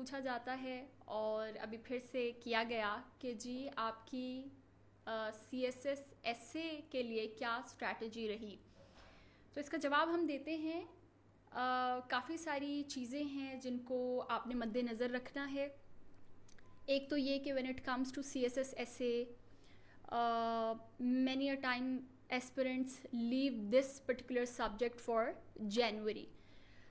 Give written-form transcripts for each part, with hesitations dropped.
पूछा जाता है और अभी फिर से किया गया कि जी आपकी CSS एसए के लिए क्या स्ट्रैटेजी रही। तो इसका जवाब हम देते हैं। काफ़ी सारी चीज़ें हैं जिनको आपने मद्देनज़र रखना है। एक तो ये कि when it comes to CSS एसए many a time aspirants leave this particular subject for January।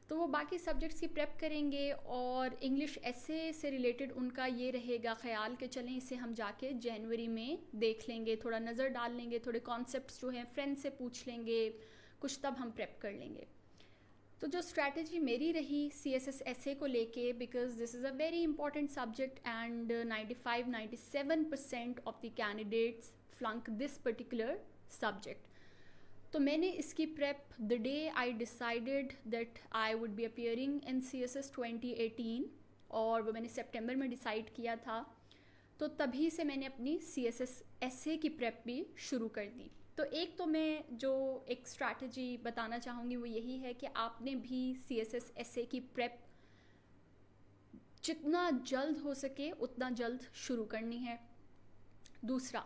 तो वो बाकी सब्जेक्ट्स की प्रेप करेंगे और इंग्लिश एसे से रिलेटेड उनका ये रहेगा ख्याल कि चलें इसे हम जाके जनवरी में देख लेंगे, थोड़ा नज़र डाल लेंगे, थोड़े कॉन्सेप्ट्स जो हैं फ्रेंड से पूछ लेंगे, कुछ तब हम प्रेप कर लेंगे। तो जो स्ट्रैटेजी मेरी रही CSS एसे को लेके, because this is a very important subject and 95-97% of the candidates flunk this particular subject. तो मैंने इसकी prep the day I decided that I would be appearing in CSS 2018, और वो मैंने सितंबर में डिसाइड किया था। तो तभी से मैंने अपनी CSS एसे की प्रेप भी शुरू कर दी। तो एक तो मैं जो एक स्ट्रैटेजी बताना चाहूँगी वो यही है कि आपने भी CSS एसे की प्रेप जितना जल्द हो सके उतना जल्द शुरू करनी है। दूसरा,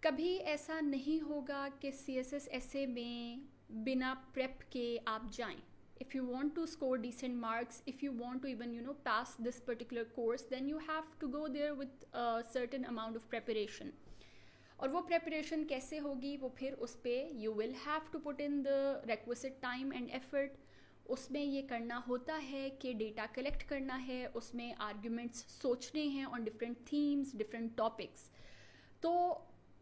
कभी ऐसा नहीं होगा कि CSS एसे में बिना प्रेप के आप जाएं। If you want to score decent marks, if you want to even pass this particular course, then you have to go there with a certain amount of preparation। और वो प्रेपरेशन कैसे होगी वो फिर उस पर you will have to put in the requisite time and effort. उसमें ये करना होता है कि डेटा कलेक्ट करना है, उसमें आर्ग्यूमेंट्स सोचने हैं on different themes, different topics. तो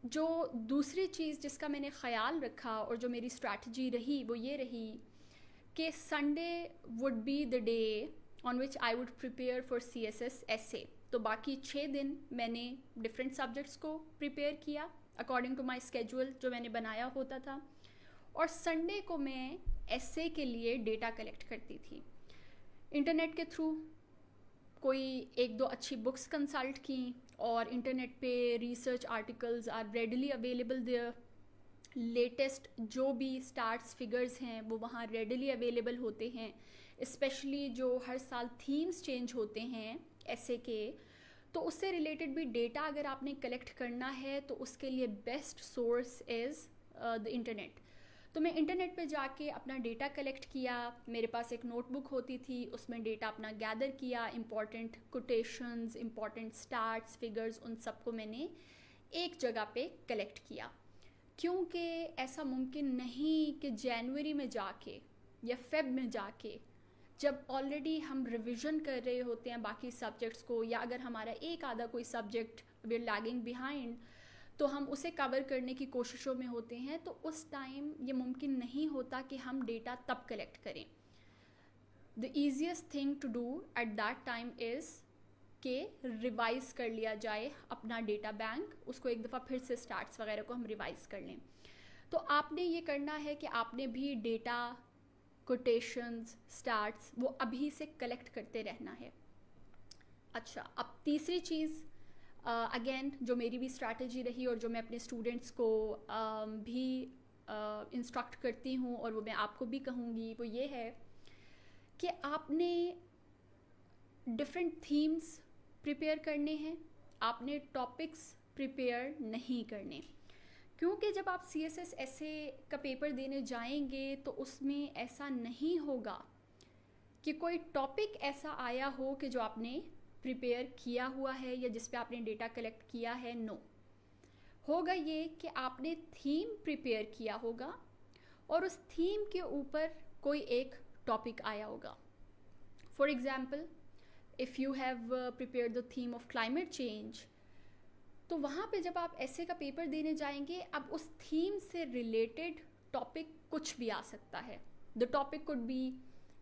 जो दूसरी चीज़ जिसका मैंने ख्याल रखा और जो मेरी स्ट्रैटेजी रही वो ये रही कि Sunday would be the day on which I would prepare for CSS एसे। तो बाकी 6 दिन मैंने डिफरेंट सब्जेक्ट्स को प्रिपेयर किया अकॉर्डिंग टू माई स्केड्यूल जो मैंने बनाया होता था, और संडे को मैं एसे के लिए डेटा कलेक्ट करती थी इंटरनेट के थ्रू। कोई 1-2 अच्छी बुक्स कंसल्ट की, और इंटरनेट पे research articles are readily available there. Latest जो भी स्टार्ट्स फिगर्स हैं वो वहाँ रेडली अवेलेबल होते हैं, स्पेशली जो हर साल थीम्स चेंज होते हैं एसे के। तो उससे रिलेटेड भी डेटा अगर आपने कलेक्ट करना है तो उसके लिए best source is the internet. तो मैं इंटरनेट पे जाके अपना डेटा कलेक्ट किया। मेरे पास एक नोटबुक होती थी, उसमें डेटा अपना गैदर किया, important quotations, important starts figures, उन सबको मैंने एक जगह पे कलेक्ट किया। क्योंकि ऐसा मुमकिन नहीं कि जनवरी में जाके या फेब में जाके, जब ऑलरेडी हम रिवीजन कर रहे होते हैं बाकी सब्जेक्ट्स को, या अगर हमारा एक आधा कोई subject we are lagging behind तो हम उसे कवर करने की कोशिशों में होते हैं, तो उस टाइम ये मुमकिन नहीं होता कि हम डेटा तब कलेक्ट करें। The easiest thing to do at that time is के रिवाइज़ कर लिया जाए अपना डेटा बैंक, उसको एक दफ़ा फिर से स्टार्ट्स वगैरह को हम रिवाइज़ कर लें। तो आपने ये करना है कि आपने भी डेटा, कोटेशंस, स्टार्ट्स वो अभी से कलेक्ट करते रहना है। अच्छा, अब तीसरी चीज़ अगेन जो मेरी भी स्ट्रैटेजी रही और जो मैं अपने स्टूडेंट्स को भी इंस्ट्रक्ट करती हूँ और वो मैं आपको भी कहूँगी, वो ये है कि आपने डिफरेंट थीम्स प्रिपेयर करने हैं, आपने टॉपिक्स प्रिपेयर नहीं करने। क्योंकि जब आप CSS एसे का पेपर देने जाएंगे तो उसमें ऐसा नहीं होगा कि कोई टॉपिक ऐसा आया हो कि जो आपने प्रिपेयर किया हुआ है या जिस पे आपने डेटा कलेक्ट किया है। नो, होगा ये कि आपने थीम प्रिपेयर किया होगा और उस थीम के ऊपर कोई एक टॉपिक आया होगा। For example, if you have prepared the theme of climate change, तो वहाँ पे जब आप ऐसे का पेपर देने जाएंगे, अब उस थीम से रिलेटेड टॉपिक कुछ भी आ सकता है। The topic could be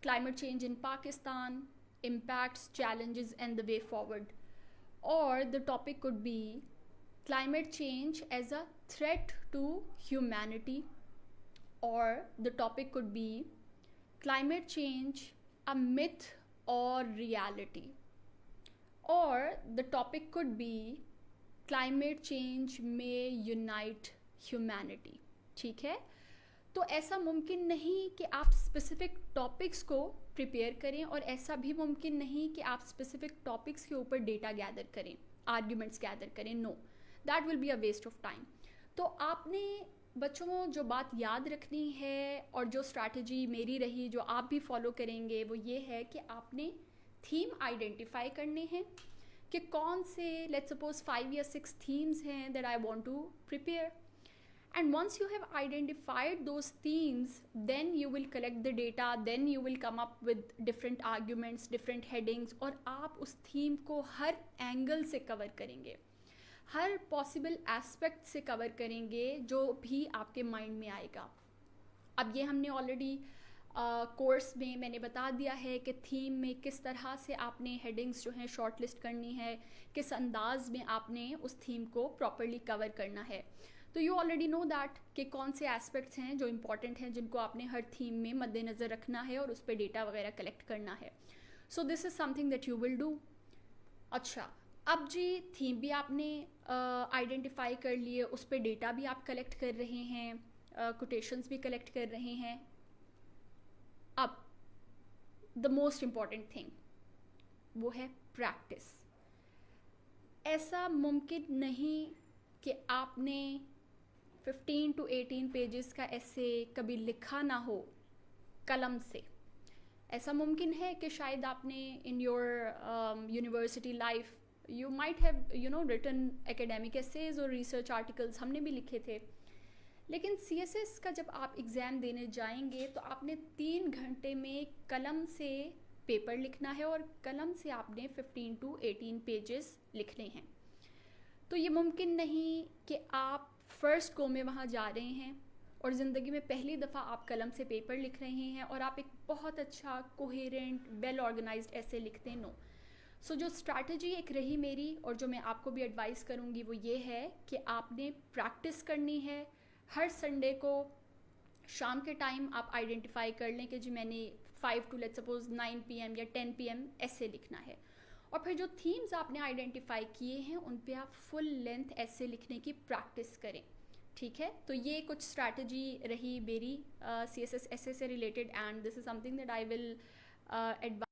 climate change in Pakistan, impacts, challenges and the way forward, or the topic could be climate change as a threat to humanity, or the topic could be climate change a myth or reality, or the topic could be climate change may unite humanity। ठीक है, तो ऐसा मुमकिन नहीं कि आप specific topics को prepare करें, और ऐसा भी मुमकिन नहीं कि आप स्पेसिफिक टॉपिक्स के ऊपर डेटा गैदर करें, आर्ग्यूमेंट्स गैदर करें. No, that will be a waste of time. तो आपने बच्चों को जो बात याद रखनी है, और जो स्ट्रैटेजी मेरी रही जो आप भी फॉलो करेंगे, वो ये है कि आपने थीम आइडेंटिफाई करने हैं कि कौन से, लेट्स सपोज 5 या 6 themes हैं that I want to prepare. And once you have identified those themes, then you will collect the data, then you will come up with different arguments, different headings, और आप उस theme को हर angle से cover करेंगे, हर possible aspect से cover करेंगे जो भी आपके माइंड में आएगा. अब ये हमने ऑलरेडी कोर्स में मैंने बता दिया है कि थीम में किस तरह से आपने हेडिंग्स जो हैं शॉर्ट लिस्ट करनी है, किस अंदाज में आपने उस थीम को प्रॉपरली कवर करना है. तो यू ऑलरेडी नो दैट कि कौन से एस्पेक्ट्स हैं जो इम्पॉर्टेंट हैं, जिनको आपने हर थीम में मद्देनज़र रखना है और उस पर डेटा वगैरह कलेक्ट करना है. So this is something that you will do. अच्छा, अब जी थीम भी आपने आइडेंटिफाई कर लिए, उस पर डेटा भी आप कलेक्ट कर रहे हैं, कोटेशंस भी कलेक्ट कर रहे हैं. अब द मोस्ट इम्पॉर्टेंट थिंग वो है प्रैक्टिस. ऐसा मुमकिन नहीं कि आपने 15 to 18 पेजेस का ऐसे कभी लिखा ना हो कलम से. ऐसा मुमकिन है कि शायद आपने in your university life you might have written academic essays और रिसर्च आर्टिकल्स, हमने भी लिखे थे. लेकिन CSS का जब आप एग्ज़ाम देने जाएंगे तो आपने 3 घंटे में कलम से पेपर लिखना है, और कलम से आपने 15 to 18 पेजेस लिखने हैं. तो ये मुमकिन नहीं कि आप फर्स्ट गो में वहाँ जा रहे हैं और ज़िंदगी में पहली दफ़ा आप कलम से पेपर लिख रहे हैं और आप एक बहुत अच्छा कोहेरेंट वेल ऑर्गेनाइज्ड ऐसे लिखते हैं. नो. सो जो स्ट्रैटेजी एक रही मेरी, और जो मैं आपको भी एडवाइस करूँगी, वो ये है कि आपने प्रैक्टिस करनी है. हर संडे को शाम के टाइम आप आइडेंटिफाई कर लें कि जी मैंने 5 to लेट्स सपोज 9 PM या 10 PM ऐसे लिखना है, और फिर जो थीम्स आपने आइडेंटिफाई किए हैं उन पे आप फुल लेंथ ऐसे लिखने की प्रैक्टिस करें. ठीक है, तो ये कुछ स्ट्रैटेजी रही मेरी CSS ऐसे से related, and this is something that I will advice